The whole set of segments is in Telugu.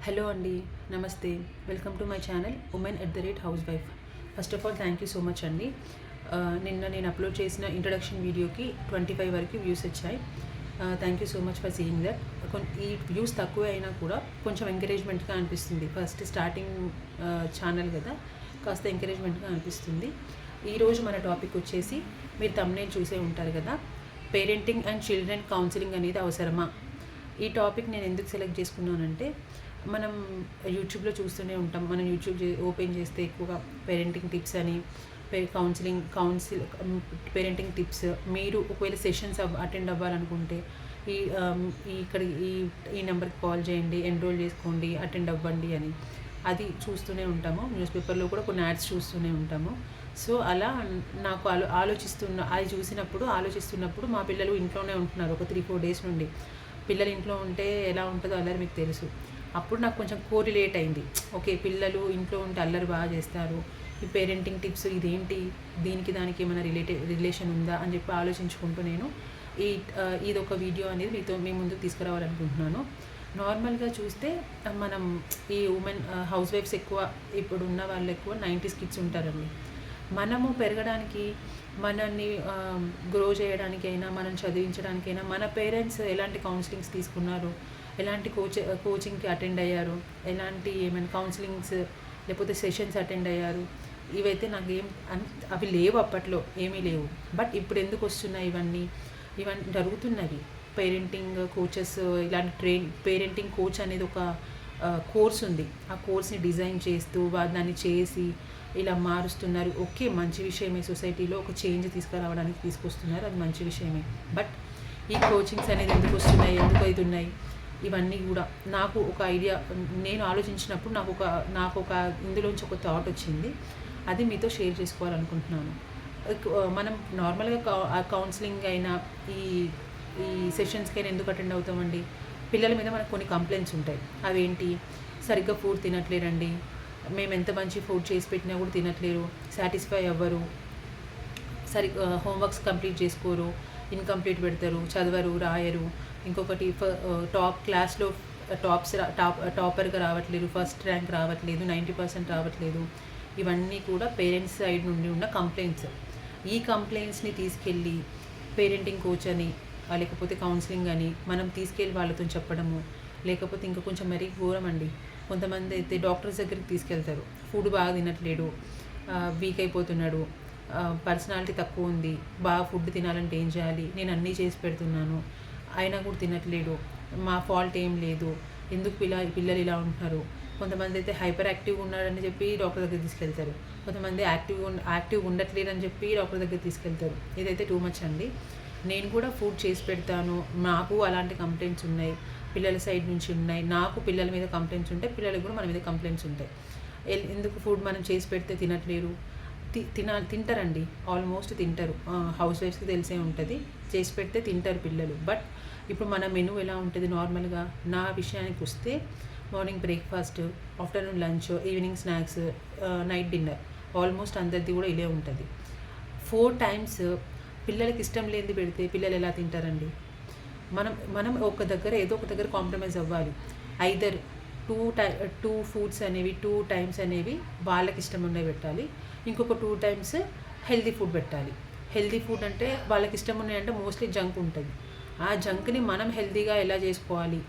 హలో అండి, నమస్తే. Welcome to my channel women@housewifewife. First of all thank you so much అండి. నిన్న నేను అప్లోడ్ చేసిన ఇంట్రడక్షన్ వీడియోకి 25 వరకు వ్యూస్ వచ్చాయి. Thank you so much for seeing that. ఈ వ్యూస్ తక్కువ అయినా కూడా కొంచెం ఎంకరేజ్మెంట్గా అనిపిస్తుంది. ఫస్ట్ స్టార్టింగ్ ఛానల్ కదా, కాస్త ఎంకరేజ్మెంట్గా అనిపిస్తుంది. ఈరోజు మన టాపిక్ వచ్చేసి, మీరు థంబ్నెయిల్ చూసే ఉంటారు కదా, పేరెంటింగ్ అండ్ చిల్డ్రన్ కౌన్సిలింగ్ అనేది అవసరమా? ఈ టాపిక్ నేను ఎందుకు సెలెక్ట్ చేసుకున్నానంటే, మనం యూట్యూబ్లో చూస్తూనే ఉంటాం. మనం యూట్యూబ్ ఓపెన్ చేస్తే ఎక్కువగా పేరెంటింగ్ టిప్స్ అని, పేరెంటింగ్ టిప్స్. మీరు ఒకవేళ సెషన్స్ అటెండ్ అవ్వాలనుకుంటే ఈ ఇక్కడ ఈ నెంబర్కి కాల్ చేయండి, ఎన్రోల్ చేసుకోండి, అటెండ్ అవ్వండి అని అది చూస్తూనే ఉంటాము. న్యూస్ పేపర్లో కూడా కొన్ని యాడ్స్ చూస్తూనే ఉంటాము. సో అలా నాకు అది ఆలోచిస్తున్నప్పుడు మా పిల్లలు ఇంట్లోనే ఉంటున్నారు ఒక 3-4 డేస్ నుండి. పిల్లలు ఇంట్లో ఉంటే ఎలా ఉంటుందో అల్లరి మీకు తెలుసు. అప్పుడు నాకు కొంచెం కోరిలేట్ అయింది. ఓకే, పిల్లలు ఇంట్లో ఉంటే అల్లరి బాగా చేస్తారు, ఈ పేరెంటింగ్ టిప్స్ ఇదేంటి, దానికి ఏమైనా రిలేషన్ ఉందా అని చెప్పి ఆలోచించుకుంటూ నేను ఇది ఒక వీడియో అనేది మీ ముందుకు తీసుకురావాలనుకుంటున్నాను. నార్మల్గా చూస్తే మనం ఈ హౌస్ వైఫ్స్ ఎక్కువ, ఇప్పుడు ఉన్న వాళ్ళు ఎక్కువ 90s కిడ్స్ ఉంటారండి. మనము పెరగడానికి, మనల్ని గ్రో చేయడానికైనా, మనం చదివించడానికైనా మన పేరెంట్స్ ఎలాంటి కౌన్సిలింగ్స్ తీసుకున్నారు, ఎలాంటి కోచింగ్కి అటెండ్ అయ్యారు, ఎలాంటి ఏమైనా కౌన్సిలింగ్స్ లేకపోతే సెషన్స్ అటెండ్ అయ్యారు, ఇవైతే అవి లేవు, అప్పట్లో ఏమీ లేవు. బట్ ఇప్పుడు ఎందుకు వస్తున్నాయి ఇవన్నీ జరుగుతున్నవి. పేరెంటింగ్ కోచెస్, ఇలాంటి పేరెంటింగ్ కోచ్ అనేది ఒక కోర్స్ ఉంది. ఆ కోర్స్ని డిజైన్ చేస్తూ దాన్ని చేసి ఇలా మారుస్తున్నారు. ఓకే, మంచి విషయమే. సొసైటీలో ఒక చేంజ్ తీసుకురావడానికి తీసుకొస్తున్నారు, అది మంచి విషయమే. బట్ ఈ కోచింగ్స్ అనేది ఎందుకు వస్తున్నాయి, ఎందుకు అవుతున్నాయి, ఇవన్నీ కూడా నాకు ఒక ఐడియా, నేను ఆలోచించినప్పుడు నాకు ఒక ఇందులోంచి ఒక థాట్ వచ్చింది. అది మీతో షేర్ చేసుకోవాలనుకుంటున్నాను. మనం నార్మల్గా కౌన్సిలింగ్ అయినా ఈ సెషన్స్కి అయినా ఎందుకు అటెండ్ అవుతామండి? పిల్లల మీద మనకు కొన్ని కంప్లైంట్స్ ఉంటాయి. అవేంటి? సరిగ్గా ఫుడ్ తినట్లేరండి, మేము ఎంత మంచి ఫుడ్ చేసి పెట్టినా కూడా తినట్లేరు, సాటిస్ఫై అవ్వరు, హోంవర్క్స్ కంప్లీట్ చేసుకోరు, ఇన్కంప్లీట్ పెడతారు, చదవరు, రాయరు. ఇంకొకటి క్లాస్లో టాపర్గా రావట్లేదు, ఫస్ట్ ర్యాంక్ రావట్లేదు, 90% రావట్లేదు. ఇవన్నీ కూడా పేరెంట్స్ సైడ్ నుండి ఉన్న కంప్లైంట్స్. ఈ కంప్లైంట్స్ని తీసుకెళ్ళి పేరెంటింగ్ కోచ్ అని, లేకపోతే కౌన్సిలింగ్ అని మనం తీసుకెళ్ళి వాళ్ళతో చెప్పడము, లేకపోతే ఇంకా కొంచెం మరీ ఘోరం అండి. కొంతమంది అయితే డాక్టర్స్ దగ్గరికి తీసుకెళ్తారు. ఫుడ్ బాగా తినట్లేడు, వీక్ అయిపోతున్నాడు, పర్సనాలిటీ తక్కువ ఉంది, బాగా ఫుడ్ తినాలంటే ఏం చేయాలి, నేను అన్నీ చేసి పెడుతున్నాను, అయినా కూడా తినట్లేడు, మా ఫాల్ట్ ఏం లేదు, ఎందుకు పిల్లలు ఇలా ఉంటున్నారు. కొంతమంది అయితే హైపర్ యాక్టివ్గా ఉన్నాడని చెప్పి డాక్టర్ దగ్గర తీసుకెళ్తారు. కొంతమంది యాక్టివ్గా ఉండట్లేదు అని చెప్పి డాక్టర్ దగ్గర తీసుకెళ్తారు. ఇదైతే టూ మచ్ అండి. నేను కూడా ఫుడ్ చేసి పెడతాను, నాకు అలాంటి కంప్లైంట్స్ ఉన్నాయి, పిల్లల సైడ్ నుంచి ఉన్నాయి. నాకు పిల్లల మీద కంప్లైంట్స్ ఉంటాయి, పిల్లలకు కూడా మన మీద కంప్లైంట్స్ ఉంటాయి. ఎందుకు ఫుడ్ మనం చేసి పెడితే తినట్లేరు? తింటారండి, ఆల్మోస్ట్ తింటారు. హౌస్ వైఫ్స్కి తెలిసే ఉంటుంది, చేసి పెడితే తింటారు పిల్లలు. బట్ ఇప్పుడు మన మెనూ ఎలా ఉంటుంది? నార్మల్గా నా విషయానికి వస్తే, morning breakfast, afternoon lunch, evening snacks, night dinner, almost అందరిది కూడా ఇదే ఉంటుంది. 4 times పిల్లలకి ఇష్టం లేనిది పెడితే పిల్లలు ఎలా తింటారండి? మనం ఏదో ఒక దగ్గర కాంప్రమైజ్ అవ్వాలి. ఐదర్ టూ ఫుడ్స్ అనేవి 2 times అనేవి వాళ్ళకి ఇష్టం ఉన్నవి పెట్టాలి, ఇంకొక 2 times హెల్తీ ఫుడ్ పెట్టాలి. హెల్తీ ఫుడ్ అంటే వాళ్ళకి ఇష్టం ఉన్నాయంటే మోస్ట్లీ జంక్ ఉంటుంది. ఆ జంక్ని మనం హెల్తీగా ఎలా చేసుకోవాలి?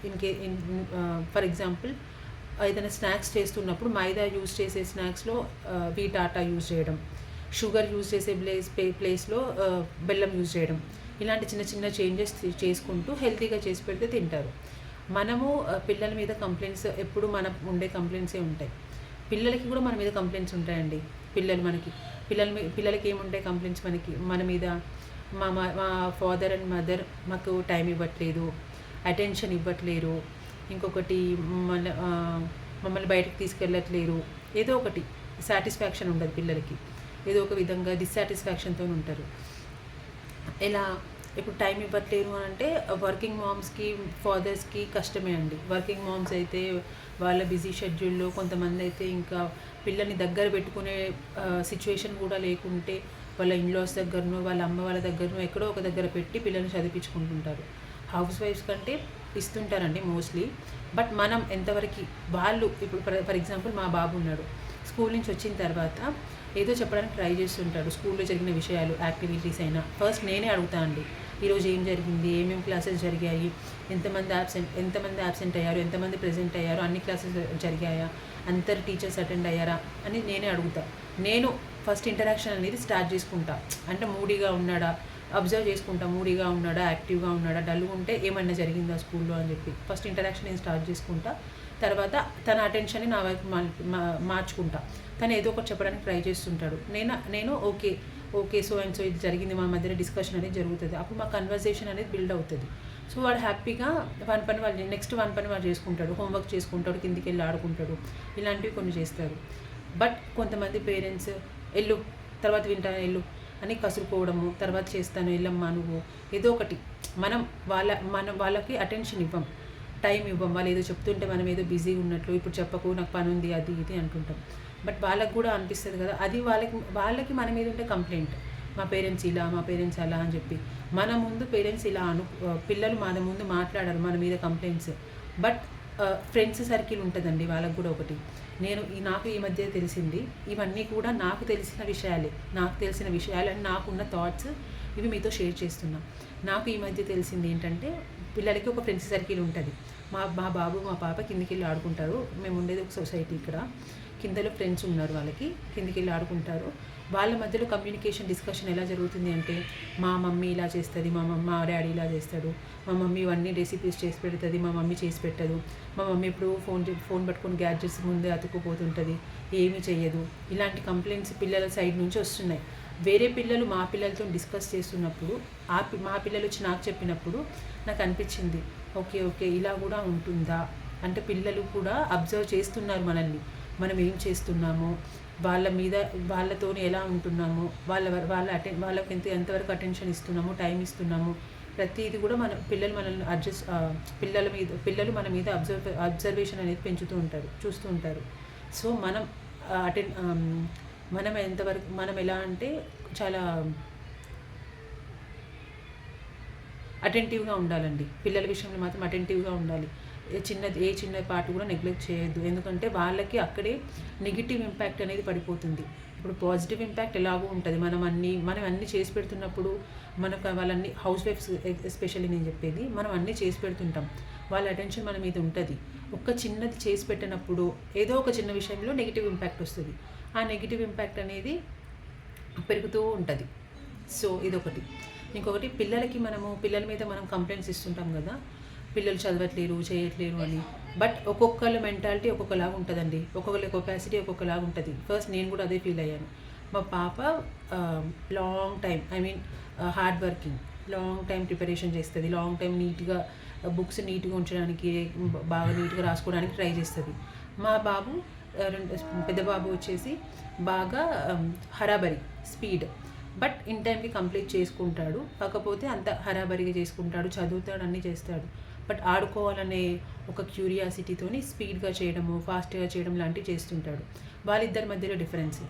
ఫర్ ఎగ్జాంపుల్, ఏదైనా స్నాక్స్ చేస్తున్నప్పుడు మైదా యూజ్ చేసే స్నాక్స్లో వీట్ ఆటా యూజ్ చేయడం, షుగర్ యూజ్ చేసే ప్లేస్లో బెల్లం యూజ్ చేయడం, ఇలాంటి చిన్న చిన్న చేంజెస్ చేసుకుంటూ హెల్తీగా చేసి పెడితే తింటారు. మనము పిల్లల మీద కంప్లైంట్స్ ఎప్పుడు ఉండే కంప్లైంట్సే ఉంటాయి. పిల్లలకి కూడా మన మీద కంప్లైంట్స్ ఉంటాయండి. పిల్లలకి ఏముంటాయి కంప్లైంట్స్? మన మీద మా ఫాదర్ అండ్ మదర్ మాకు టైం ఇవ్వట్లేదు, అటెన్షన్ ఇవ్వట్లేరు, ఇంకొకటి మమ్మల్ని బయటకు తీసుకెళ్ళట్లేరు, ఏదో ఒకటి సాటిస్ఫాక్షన్ ఉండదు పిల్లలకి, ఏదో ఒక విధంగా డిస్సాటిస్ఫాక్షన్తో ఉంటారు. ఎలా? ఇప్పుడు టైం ఇవ్వట్లేరు అని అంటే వర్కింగ్ మామ్స్కి, ఫాదర్స్కి కష్టమే అండి. వర్కింగ్ మామ్స్ అయితే వాళ్ళ బిజీ షెడ్యూల్లో, కొంతమంది అయితే ఇంకా పిల్లల్ని దగ్గర పెట్టుకునే సిచ్యువేషన్ కూడా లేకుంటే వాళ్ళ ఇన్లాస్ దగ్గరనో, వాళ్ళ అమ్మ వాళ్ళ దగ్గరనో ఎక్కడో ఒక దగ్గర పెట్టి పిల్లల్ని చదివించుకుంటుంటారు. హౌస్ వైఫ్స్ కంటే ఇస్తుంటారండి మోస్ట్లీ. బట్ మనం ఎంతవరకు వాళ్ళు ఇప్పుడు ఫర్ ఎగ్జాంపుల్ మా బాబు ఉన్నాడు, స్కూల్ నుంచి వచ్చిన తర్వాత ఏదో చెప్పడానికి ట్రై చేస్తుంటాడు. స్కూల్లో జరిగిన విషయాలు, యాక్టివిటీస్ అయినా ఫస్ట్ నేనే అడుగుతా అండి, ఈరోజు ఏం జరిగింది, ఏమేమి క్లాసెస్ జరిగాయి, ఎంతమంది యాబ్సెంట్ అయ్యారు, ఎంతమంది ప్రెజెంట్ అయ్యారు, అన్ని క్లాసెస్ జరిగాయా, అందరు టీచర్స్ అటెండ్ అయ్యారా అని నేనే అడుగుతా. నేను ఫస్ట్ ఇంటరాక్షన్ అనేది స్టార్ట్ చేసుకుంటా. అంటే మూడీగా ఉన్నాడా అబ్జర్వ్ చేసుకుంటా, మూడీగా ఉన్నాడా, యాక్టివ్గా ఉన్నాడా, డల్గా ఉంటే ఏమన్నా జరిగిందా స్కూల్లో అని చెప్పి ఫస్ట్ ఇంటరాక్షన్ నేను స్టార్ట్ చేసుకుంటా. తర్వాత తన అటెన్షన్ని నా వైపు మార్చుకుంటా. తను ఏదో ఒకటి చెప్పడానికి ట్రై చేస్తుంటాడు, నేను ఓకే సో అండ్ సో ఇది జరిగింది, మా మధ్యలో డిస్కషన్ అనేది జరుగుతుంది. అప్పుడు మా కన్వర్జేషన్ అనేది బిల్డ్ అవుతుంది. సో వాడు హ్యాపీగా నెక్స్ట్ వన్ పని వాడు చేసుకుంటాడు, హోంవర్క్ చేసుకుంటాడు, కిందికి వెళ్ళి ఆడుకుంటాడు, ఇలాంటివి కొన్ని చేస్తారు. బట్ కొంతమంది పేరెంట్స్ వెళ్ళు తర్వాత వింటాను వెళ్ళు అని కసురుకోవడము, తర్వాత చేస్తాను వెళ్ళమ్మా నువ్వు, ఏదో ఒకటి మనం వాళ్ళకి అటెన్షన్ ఇవ్వం, టైం ఇవ్వం. వాళ్ళు ఏదో చెప్తుంటే మనం ఏదో బిజీగా ఉన్నట్లు, ఇప్పుడు చెప్పకు నాకు పని ఉంది అది ఇది అంటుంటాం. బట్ వాళ్ళకి కూడా అనిపిస్తుంది కదా, అది వాళ్ళకి మన మీద ఉంటే కంప్లైంట్, మా పేరెంట్స్ ఇలా, మా పేరెంట్స్ అలా అని చెప్పి. మన ముందు పేరెంట్స్ ఇలా పిల్లలు మన ముందు మాట్లాడారు మన మీద కంప్లైంట్స్. బట్ ఫ్రెండ్స్ సర్కిల్ ఉంటుందండి వాళ్ళకు కూడా ఒకటి. నాకు ఈ మధ్య తెలిసింది, ఇవన్నీ కూడా నాకు తెలిసిన విషయాలు అని నాకున్న థాట్స్ ఇవి మీతో షేర్ చేస్తున్నా. నాకు ఈ మధ్య తెలిసింది ఏంటంటే, పిల్లలకి ఒక ఫ్రెండ్స్ సర్కిల్ ఉంటుంది. మా బాబు మా పాప కిందికి వెళ్ళి ఆడుకుంటారు. మేము ఉండేది ఒక సొసైటీ, ఇక్కడ కిందలో ఫ్రెండ్స్ ఉన్నారు, వాళ్ళకి కిందికి వెళ్ళి ఆడుకుంటారు. వాళ్ళ మధ్యలో కమ్యూనికేషన్ డిస్కషన్ ఎలా జరుగుతుంది అంటే, మా మమ్మీ ఇలా చేస్తుంది, మా డాడీ ఇలా చేస్తాడు, మా మమ్మీ ఇవన్నీ రెసిపీస్ చేసి పెడుతుంది, మా మమ్మీ చేసి పెట్టదు, మా మమ్మీ ఇప్పుడు ఫోన్ పట్టుకొని గ్యాడ్జెట్స్ ముందే అతుక్కుపోతుంటుంది, ఏమీ చెయ్యదు. ఇలాంటి కంప్లైంట్స్ పిల్లల సైడ్ నుంచి వస్తున్నాయి. వేరే పిల్లలు మా పిల్లలతో డిస్కస్ చేస్తున్నప్పుడు మా పిల్లలు వచ్చి నాకు చెప్పినప్పుడు నాకు అనిపించింది, ఓకే ఇలా కూడా ఉంటుందా అంటే, పిల్లలు కూడా అబ్జర్వ్ చేస్తున్నారు మనల్ని, మనం ఏం చేస్తున్నామో, వాళ్ళతో ఎలా ఉంటున్నామో, వాళ్ళకి ఎంతవరకు అటెన్షన్ ఇస్తున్నామో, టైం ఇస్తున్నామో, ప్రతిదీ కూడా పిల్లలు మనల్ని పిల్లలు మన మీద అబ్జర్వేషన్ అనేది చూస్తూ ఉంటారు. సో మనం ఎంతవరకు మనం ఎలా అంటే చాలా అటెంటివ్గా ఉండాలండి. పిల్లల విషయంలో మాత్రం అటెంటివ్గా ఉండాలి. ఏ చిన్న పార్ట్ కూడా నెగ్లెక్ట్ చేయొద్దు. ఎందుకంటే వాళ్ళకి అక్కడే నెగిటివ్ ఇంపాక్ట్ అనేది పడిపోతుంది. ఇప్పుడు పాజిటివ్ ఇంపాక్ట్ ఎలాగో ఉంటుంది. మనం అన్నీ చేసి పెడుతున్నప్పుడు వాళ్ళన్ని హౌస్ వైఫ్స్ ఎస్పెషల్లీ నేను చెప్పేది, మనం అన్నీ చేసి పెడుతుంటాం, వాళ్ళ అటెన్షన్ మన మీద ఉంటుంది. ఒక్క చిన్నది చేసి పెట్టినప్పుడు ఏదో ఒక చిన్న విషయంలో నెగిటివ్ ఇంపాక్ట్ వస్తుంది. ఆ నెగిటివ్ ఇంపాక్ట్ అనేది పెరుగుతూ ఉంటుంది. సో ఇదొకటి. ఇంకొకటి, పిల్లల మీద మనం కంప్లైంట్స్ ఇస్తుంటాం కదా, పిల్లలు చదవట్లేరు, చేయట్లేరు అని. బట్ ఒక్కొక్కళ్ళ మెంటాలిటీ ఒక్కొక్కలాగా ఉంటుందండి, ఒక్కొక్కళ్ళ కెపాసిటీ ఒక్కొక్కలాగా ఉంటుంది. ఫస్ట్ నేను కూడా అదే ఫీల్ అయ్యాను. మా పాప long time hard working, long time preparation చేస్తుంది, లాంగ్ టైం నీట్గా బుక్స్ నీట్గా ఉంచడానికి, బాగా నీట్గా రాసుకోవడానికి ట్రై చేస్తుంది. మా బాబు పెద్ద బాబు వచ్చేసి బాగా హరాబరి స్పీడ్, బట్ ఇన్ టైంకి కంప్లీట్ చేసుకుంటాడు. కాకపోతే అంత హరాబరిగా చేసుకుంటాడు, చదువుతాడు, అన్నీ చేస్తాడు. బట్ ఆడుకోవాలనే ఒక క్యూరియాసిటీతోని స్పీడ్గా చేయడము, ఫాస్ట్గా చేయడం లాంటివి చేస్తుంటాడు. వాళ్ళిద్దరి మధ్యలో డిఫరెన్స్.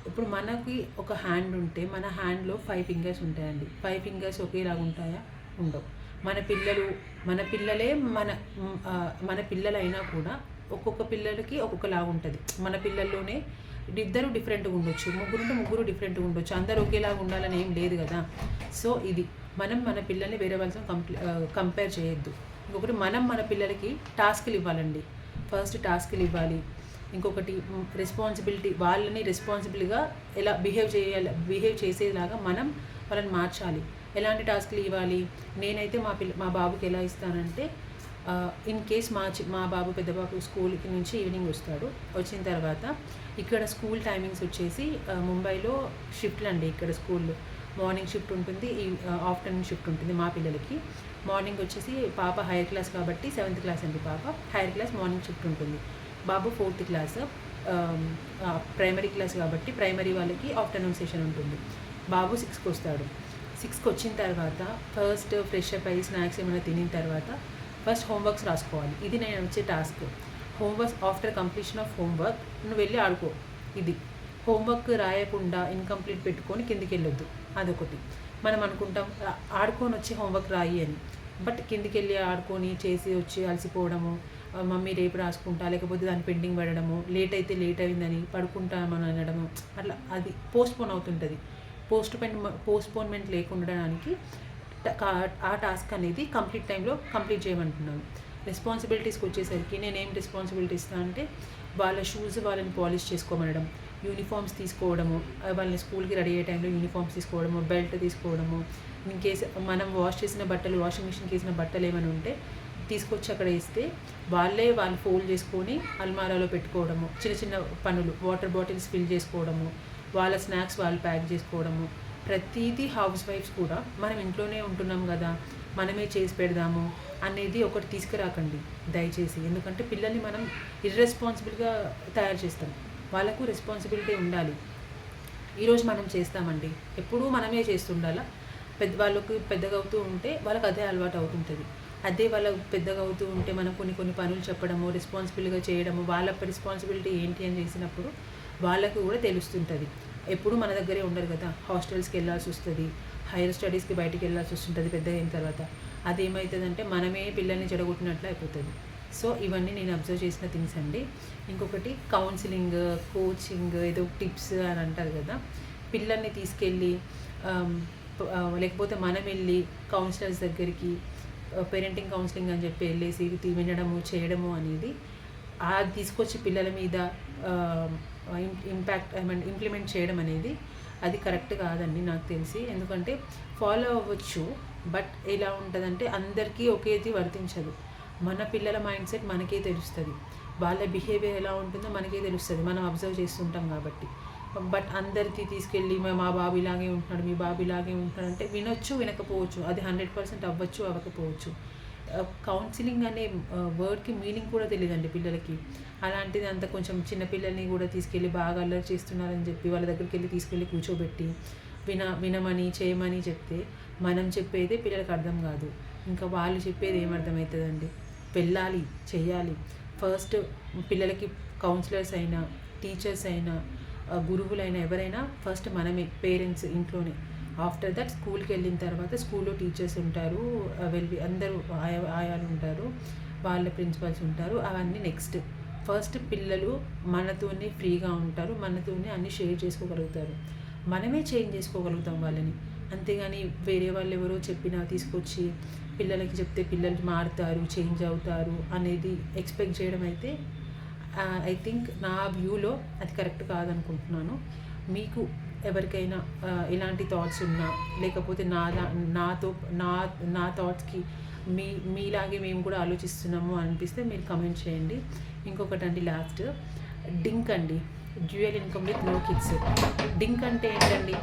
ఇప్పుడు మనకి ఒక హ్యాండ్ ఉంటే మన హ్యాండ్లో 5 ఫింగర్స్ ఉంటాయండి. 5 ఫింగర్స్ ఒకేలాగా ఉంటాయా? ఉండవు. మన పిల్లలైనా కూడా ఒక్కొక్క పిల్లలకి ఒక్కొక్కలాగా ఉంటుంది. మన పిల్లల్లోనే ఇద్దరు డిఫరెంట్గా ఉండొచ్చు, ముగ్గురు డిఫరెంట్గా ఉండొచ్చు, అందరూ ఒకేలాగా ఉండాలని ఏం లేదు కదా. సో ఇది మన పిల్లల్ని వేరే వాళ్ళతో కంపేర్ చేయొద్దు. ఇంకొకటి, మన పిల్లలకి టాస్క్లు ఇవ్వాలండి. ఫస్ట్ టాస్క్లు ఇవ్వాలి. ఇంకొకటి రెస్పాన్సిబిలిటీ, వాళ్ళని రెస్పాన్సిబుల్గా ఎలా బిహేవ్ చేసేలాగా మనం వాళ్ళని మార్చాలి. ఎలాంటి టాస్క్లు ఇవ్వాలి? నేనైతే మా బాబుకి ఎలా ఇస్తానంటే, ఇన్ కేస్ మా బాబు పెద్ద బాబు స్కూల్కి నుంచి ఈవినింగ్ వస్తాడు. వచ్చిన తర్వాత ఇక్కడ స్కూల్ టైమింగ్స్ వచ్చేసి ముంబైలో షిఫ్ట్లు అండి. ఇక్కడ స్కూల్లో మార్నింగ్ షిఫ్ట్ ఉంటుంది, ఆఫ్టర్నూన్ షిఫ్ట్ ఉంటుంది. మా పిల్లలకి మార్నింగ్ వచ్చేసి పాప హైయర్ క్లాస్ కాబట్టి 7th క్లాస్ అండి పాప, హైయర్ క్లాస్ మార్నింగ్ షిఫ్ట్ ఉంటుంది. బాబు 4th క్లాస్, ప్రైమరీ క్లాస్ కాబట్టి ప్రైమరీ వాళ్ళకి ఆఫ్టర్నూన్ సెషన్ ఉంటుంది. బాబు 6కి వస్తాడు. 6కి వచ్చిన తర్వాత ఫస్ట్ ఫ్రెష్ అప్ అయ్యి స్నాక్స్ ఏమైనా తినిన తర్వాత ఫస్ట్ హోంవర్క్స్ రాసుకోవాలి. ఇది నేను వచ్చే task. Homework after completion of homework నువ్వు వెళ్ళి ఆడుకో. ఇది హోంవర్క్ రాయకుండా ఇన్కంప్లీట్ పెట్టుకొని కిందికి వెళ్ళొద్దు. అదొకటి. మనం అనుకుంటాం ఆడుకొని వచ్చి హోంవర్క్ రాయి అని, బట్ కిందికెళ్ళి ఆడుకొని చేసి వచ్చి అలసిపోవడము, మమ్మీ రేపు రాసుకుంటా, లేకపోతే దాన్ని పెండింగ్ పడడము, లేట్ అయితే లేట్ అయిందని పడుకుంటామని అనడము, అట్లా అది పోస్ట్పోన్ అవుతుంటుంది. పోస్ట్పోన్మెంట్ లేకుండా ఉండడానికి ఆ టాస్క్ అనేది కంప్లీట్ టైంలో కంప్లీట్ చేయమంటున్నాను. రెస్పాన్సిబిలిటీస్కి వచ్చేసరికి నేనేం రెస్పాన్సిబిలిటీ ఇస్తాను అంటే, వాళ్ళ షూస్ వాళ్ళని పాలిష్ చేసుకోమనడం, యూనిఫామ్స్ తీసుకోవడము, వాళ్ళని స్కూల్కి రెడీ అయ్యే టైంలో యూనిఫామ్స్ తీసుకోవడము, బెల్ట్ తీసుకోవడము, ఇన్ కేసు మనం వాష్ చేసిన బట్టలు, వాషింగ్ మిషన్కి వేసిన బట్టలు ఏమైనా ఉంటే తీసుకొచ్చి అక్కడ వేస్తే వాళ్ళు ఫోల్డ్ చేసుకొని అల్మారాలో పెట్టుకోవడము, చిన్న చిన్న పనులు, వాటర్ బాటిల్స్ ఫిల్ చేసుకోవడము, వాళ్ళ స్నాక్స్ వాళ్ళు ప్యాక్ చేసుకోవడము, ప్రతిదీ హౌస్ వైఫ్స్ కూడా మనం ఇంట్లోనే ఉంటున్నాం కదా, మనమే చేసి పెడదాము అనేది ఒకటి తీసుకురాకండి దయచేసి. ఎందుకంటే పిల్లల్ని మనం ఇర్రెస్పాన్సిబుల్గా తయారు చేస్తాం. వాళ్ళకు రెస్పాన్సిబిలిటీ ఉండాలి. ఈరోజు మనం చేస్తామండి, ఎప్పుడూ మనమే చేస్తుండాలా. వాళ్ళకి పెద్దగా అవుతూ ఉంటే వాళ్ళకి అదే అలవాటు అవుతుంటుంది. అదే వాళ్ళకు పెద్దగా అవుతూ ఉంటే మనం కొన్ని పనులు చెప్పడము, రెస్పాన్సిబుల్గా చేయడము, వాళ్ళ రెస్పాన్సిబిలిటీ ఏంటి అని చేసినప్పుడు వాళ్ళకు కూడా తెలుస్తుంటుంది. ఎప్పుడు మన దగ్గరే ఉండరు కదా, హాస్టల్స్కి వెళ్ళాల్సి వస్తుంది, హైయర్ స్టడీస్కి బయటికి వెళ్ళాల్సి వస్తుంటుంది పెద్దగా అయిన తర్వాత. అదేమవుతుందంటే మనమే పిల్లల్ని చెడగొట్టినట్లు అయిపోతుంది. సో ఇవన్నీ నేను అబ్జర్వ్ చేసిన థింగ్స్ అండి. ఇంకొకటి కౌన్సిలింగ్, కోచింగ్, ఏదో టిప్స్ అని అంటారు కదా, పిల్లల్ని తీసుకెళ్ళి లేకపోతే మనం వెళ్ళి కౌన్సిలర్స్ దగ్గరికి పేరెంటింగ్ కౌన్సిలింగ్ అని చెప్పి వెళ్ళేసి వినడము, చేయడము అనేది తీసుకొచ్చి పిల్లల మీద ఇంప్లిమెంట్ చేయడం అనేది అది కరెక్ట్ కాదండి నాకు తెలిసి. ఎందుకంటే ఫాలో అవ్వచ్చు, బట్ ఎలా ఉంటుందంటే అందరికీ ఒకేది వర్తించదు. మన పిల్లల మైండ్ సెట్ మనకే తెలుస్తుంది, వాళ్ళ బిహేవియర్ ఎలా ఉంటుందో మనకే తెలుస్తుంది, మనం అబ్జర్వ్ చేస్తుంటాం కాబట్టి. బట్ అందరికీ తీసుకెళ్ళి మా బాబు ఇలాగే ఉంటున్నాడు, మీ బాబు ఇలాగే ఉంటున్నాడు అంటే వినొచ్చు, వినకపోవచ్చు, అది 100% అవ్వచ్చు, అవ్వకపోవచ్చు. కౌన్సిలింగ్ అనే వర్డ్కి మీనింగ్ కూడా తెలియదండి పిల్లలకి. అలాంటిది అంత కొంచెం చిన్నపిల్లల్ని కూడా తీసుకెళ్ళి బాగా అల్లరి చేస్తున్నారని చెప్పి వాళ్ళ దగ్గరికి వెళ్ళి తీసుకెళ్ళి కూర్చోబెట్టి వినమని చేయమని చెప్తే మనం చెప్పేదే పిల్లలకు అర్థం కాదు. ఇంకా వాళ్ళు చెప్పేది ఏమర్థమవుతుందండి. వెళ్ళాలి, చెయ్యాలి. ఫస్ట్ పిల్లలకి కౌన్సిలర్స్ అయినా, టీచర్స్ అయినా, గురువులైనా ఎవరైనా ఫస్ట్ మనమే, పేరెంట్స్ ఇంట్లోనే. ఆఫ్టర్ దట్ స్కూల్కి వెళ్ళిన తర్వాత స్కూల్లో టీచర్స్ ఉంటారు, అందరూ ఆయాలు ఉంటారు, వాళ్ళ ప్రిన్సిపల్స్ ఉంటారు, అవన్నీ నెక్స్ట్. ఫస్ట్ పిల్లలు మనతోనే ఫ్రీగా ఉంటారు, మనతోనే అన్నీ షేర్ చేసుకోగలుగుతారు, మనమే చేంజ్ చేసుకోగలుగుతాం వాళ్ళని. అంతేగాని వేరే వాళ్ళు ఎవరో చెప్పినా తీసుకొచ్చి పిల్లలకి చెప్తే పిల్లలు మారుతారు, చేంజ్ అవుతారు అనేది ఎక్స్పెక్ట్ చేయడం అయితే ఐ థింక్ నా వ్యూలో అది కరెక్ట్ కాదనుకుంటున్నాను. మీకు ఎవరికైనా ఇలాంటి థాట్స్ ఉన్నా, లేకపోతే నా థాట్స్కి మీలాగే మేము కూడా ఆలోచిస్తున్నాము అనిపిస్తే మీరు కమెంట్ చేయండి. ఇంకొకటి అండి, లాస్ట్ డింక్ అండి, dual income with no kids. DINK అంటే ఏంటండి?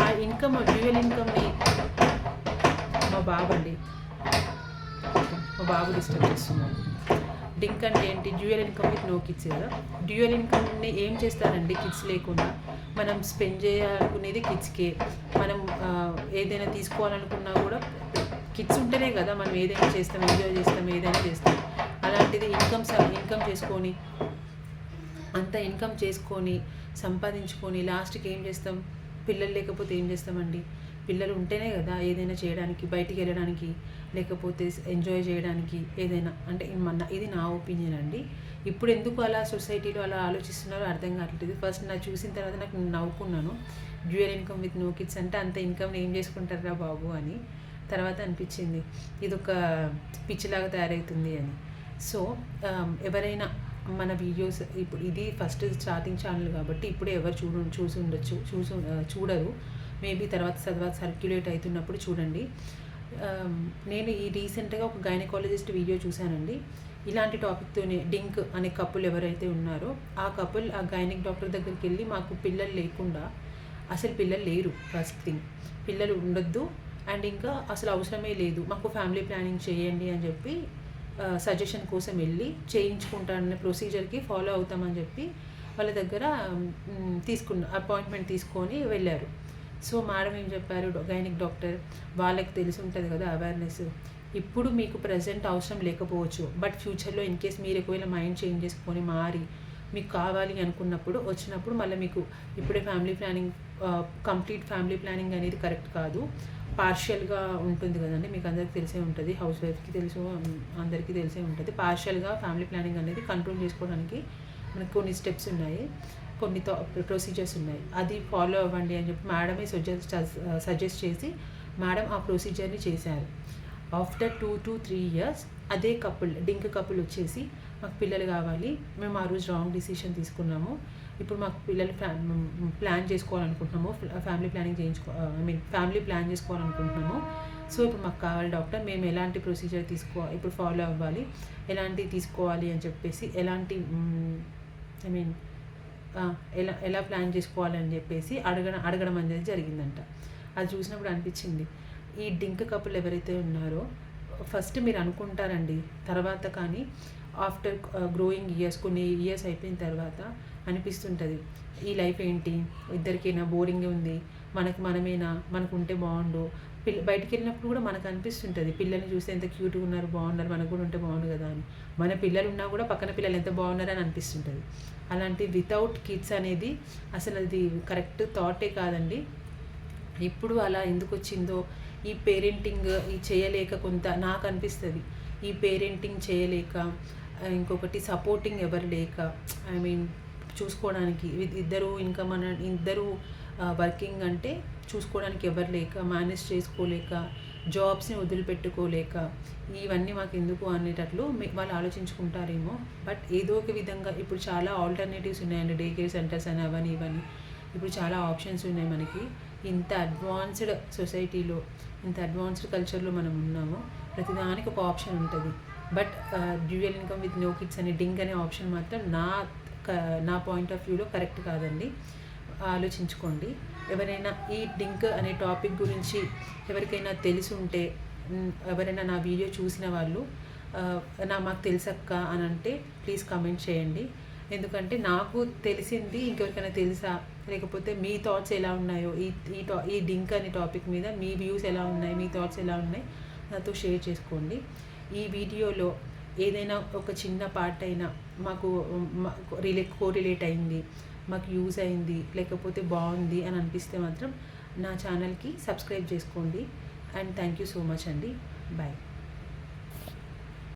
ఆ ఇన్కమ్, డ్యూయల్ ఇన్కమ్ని మా బాబు డిస్టర్బ్ చేస్తున్నాడు. డింక్ అంటే ఏంటి? Dual income with no kids కదా. డ్యూయల్ ఇన్కమ్ని ఏం చేస్తారండి కిడ్స్ లేకుండా? మనం స్పెండ్ చేయాలనుకునేది కిడ్స్కే, మనం ఏదైనా తీసుకోవాలనుకున్నా కూడా కిడ్స్ ఉంటేనే కదా మనం ఏదైనా చేస్తాం, ఎంజాయ్ చేస్తాం, ఏదైనా చేస్తాం. అలాంటిది ఇన్కమ్ చేసుకొని, అంత ఇన్కమ్ చేసుకొని సంపాదించుకొని లాస్ట్కి ఏం చేస్తాం? పిల్లలు లేకపోతే ఏం చేస్తామండి? పిల్లలు ఉంటేనే కదా ఏదైనా చేయడానికి, బయటికి వెళ్ళడానికి, లేకపోతే ఎంజాయ్ చేయడానికి ఏదైనా. అంటే ఇది నా ఒపీనియన్ అండి. ఇప్పుడు ఎందుకు అలా సొసైటీలో అలా ఆలోచిస్తున్నారో అర్థం కావట్లేదు. ఫస్ట్ నాకు చూసిన తర్వాత నాకు నవ్వుకున్నాను, dual income with no kids అంటే అంత ఇన్కమ్ని ఏం చేసుకుంటారా బాబు అని. తర్వాత అనిపించింది ఇదొక పిచ్చిలాగా తయారవుతుంది అని. సో ఎవరైనా మన వీడియోస్, ఇప్పుడు ఇది ఫస్ట్ స్టార్టింగ్ ఛానల్ కాబట్టి ఇప్పుడే ఎవరు చూడరు, మేబీ తర్వాత సర్క్యులేట్ అవుతున్నప్పుడు చూడండి. నేను ఈ రీసెంట్గా ఒక గైనకాలజిస్ట్ వీడియో చూశానండి. ఇలాంటి టాపిక్తోనే డింక్ అనే కపుల్ ఎవరైతే ఉన్నారో ఆ కపుల్ ఆ గైనిక్ డాక్టర్ దగ్గరికి వెళ్ళి, మాకు పిల్లలు లేకుండా, అసలు పిల్లలు లేరు, ఫస్ట్ థింగ్ పిల్లలు ఉండొద్దు, అండ్ ఇంకా అసలు అవసరమే లేదు, మాకు ఫ్యామిలీ ప్లానింగ్ చేయండి అని చెప్పి సజెషన్ కోసం వెళ్ళి చేయించుకుంటానన్న ప్రొసీజర్కి ఫాలో అవుతామని చెప్పి వాళ్ళ దగ్గర అపాయింట్మెంట్ తీసుకొని వెళ్ళారు. సో మేడం ఏం చెప్పారు, గైనిక్ డాక్టర్, వాళ్ళకి తెలిసి ఉంటుంది కదా అవేర్నెస్, ఇప్పుడు మీకు ప్రజెంట్ అవసరం లేకపోవచ్చు, బట్ ఫ్యూచర్లో ఇన్ కేస్ మీరు ఒకవేళ మైండ్ చేంజ్ చేసుకొని మారి మీకు కావాలి అనుకున్నప్పుడు వచ్చినప్పుడు మళ్ళీ మీకు ఇప్పుడే family planning, complete family planning అనేది కరెక్ట్ కాదు, పార్షియల్గా ఉంటుంది కదండి, మీకు అందరికీ తెలిసే ఉంటుంది, హౌస్ వైఫ్కి తెలుసు, అందరికీ తెలిసే ఉంటుంది. పార్షియల్గా ఫ్యామిలీ ప్లానింగ్ అనేది కంట్రోల్ చేసుకోవడానికి మనకు కొన్ని స్టెప్స్ ఉన్నాయి, కొన్ని ప్రొసీజర్స్ ఉన్నాయి. అది ఫాలో అవ్వండి అని చెప్పి మేడమే సజెస్ట్ చేసి మేడం ఆ ప్రొసీజర్ని చేశారు. ఆఫ్టర్ 2 to 3 years అదే డింక్ కపుల్ వచ్చేసి మాకు పిల్లలు కావాలి, మేము ఆ రోజు రాంగ్ డిసిషన్ తీసుకున్నాము, ఇప్పుడు మాకు పిల్లలు ప్లాన్ చేసుకోవాలనుకుంటున్నాము, ఫ్యామిలీ ప్లాన్ చేసుకోవాలనుకుంటున్నాము. సో ఇప్పుడు మాకు కావాలి డాక్టర్, మేము ఎలాంటి ప్రొసీజర్ ఇప్పుడు ఫాలో అవ్వాలి, ఎలాంటివి తీసుకోవాలి అని చెప్పేసి, ఎలాంటి ఎలా ప్లాన్ చేసుకోవాలని చెప్పేసి అడగడం అనేది జరిగిందంట. అది చూసినప్పుడు అనిపించింది, ఈ డింక్ కపుల్ ఎవరైతే ఉన్నారో ఫస్ట్ మీరు అనుకుంటారండి, తర్వాత కానీ ఆఫ్టర్ గ్రోయింగ్ ఇయర్స్, కొన్ని ఇయర్స్ అయిపోయిన తర్వాత అనిపిస్తుంటుంది, ఈ లైఫ్ ఏంటి, ఇద్దరికైనా బోరింగ్ ఉంది, మనమేనా, మనకు ఉంటే బాగుండు. బయటికి వెళ్ళినప్పుడు కూడా మనకు అనిపిస్తుంటుంది, పిల్లల్ని చూస్తే ఎంత క్యూట్గా ఉన్నారు, బాగున్నారు, మనకు కూడా ఉంటే బాగుండు కదా అని. మన పిల్లలు ఉన్నా కూడా పక్కన పిల్లలు ఎంత బాగున్నారు అని అనిపిస్తుంటుంది. అలాంటి వితౌట్ కిడ్స్ అనేది అసలు అది కరెక్ట్ థాటే కాదండి. ఇప్పుడు అలా ఎందుకు వచ్చిందో, ఈ పేరెంటింగ్ చేయలేక కొంత నాకు అనిపిస్తుంది, ఈ పేరెంటింగ్ చేయలేక, ఇంకొకటి సపోర్టింగ్ ఎవరు లేక, చూసుకోవడానికి ఇద్దరు వర్కింగ్ అంటే చూసుకోవడానికి ఎవరు లేక, మేనేజ్ చేసుకోలేక, జాబ్స్ని వదిలిపెట్టుకోలేక, ఇవన్నీ మాకు ఎందుకు అనేటట్లు వాళ్ళు ఆలోచించుకుంటారేమో. బట్ ఏదో ఒక విధంగా ఇప్పుడు చాలా ఆల్టర్నేటివ్స్ ఉన్నాయండి, డే కేర్ సెంటర్స్ అని అవని ఇవని, ఇప్పుడు చాలా ఆప్షన్స్ ఉన్నాయి మనకి. ఇంత అడ్వాన్స్డ్ సొసైటీలో, ఇంత అడ్వాన్స్డ్ కల్చర్లో మనం ఉన్నాము, ప్రతిదానికి ఒక ఆప్షన్ ఉంటుంది. But dual income with no kids అనే డింక్ అనే ఆప్షన్ మాత్రం నా పాయింట్ ఆఫ్ వ్యూలో కరెక్ట్ కాదండి. ఆలోచించుకోండి. ఎవరైనా ఈ డింక్ అనే టాపిక్ గురించి ఎవరికైనా తెలిసి ఉంటే, ఎవరైనా నా వీడియో చూసిన వాళ్ళు మాకు తెలుసక్క అని అంటే ప్లీజ్ కమెంట్ చేయండి. ఎందుకంటే నాకు తెలిసింది ఇంకెవరికైనా తెలుసా, లేకపోతే మీ థాట్స్ ఎలా ఉన్నాయో ఈ డింక్ అనే టాపిక్ మీద మీ వ్యూస్ ఎలా ఉన్నాయి, మీ థాట్స్ ఎలా ఉన్నాయి నాతో షేర్ చేసుకోండి. ఈ వీడియోలో ఏదైనా ఒక చిన్న పార్ట్ అయినా మాకు కోరిలేట్ అయింది, మాకు యూజ్ అయింది, లేకపోతే బాగుంది అని అనిపిస్తే మాత్రం నా ఛానల్కి సబ్స్క్రైబ్ చేసుకోండి. And thank you so much అండి. బాయ్.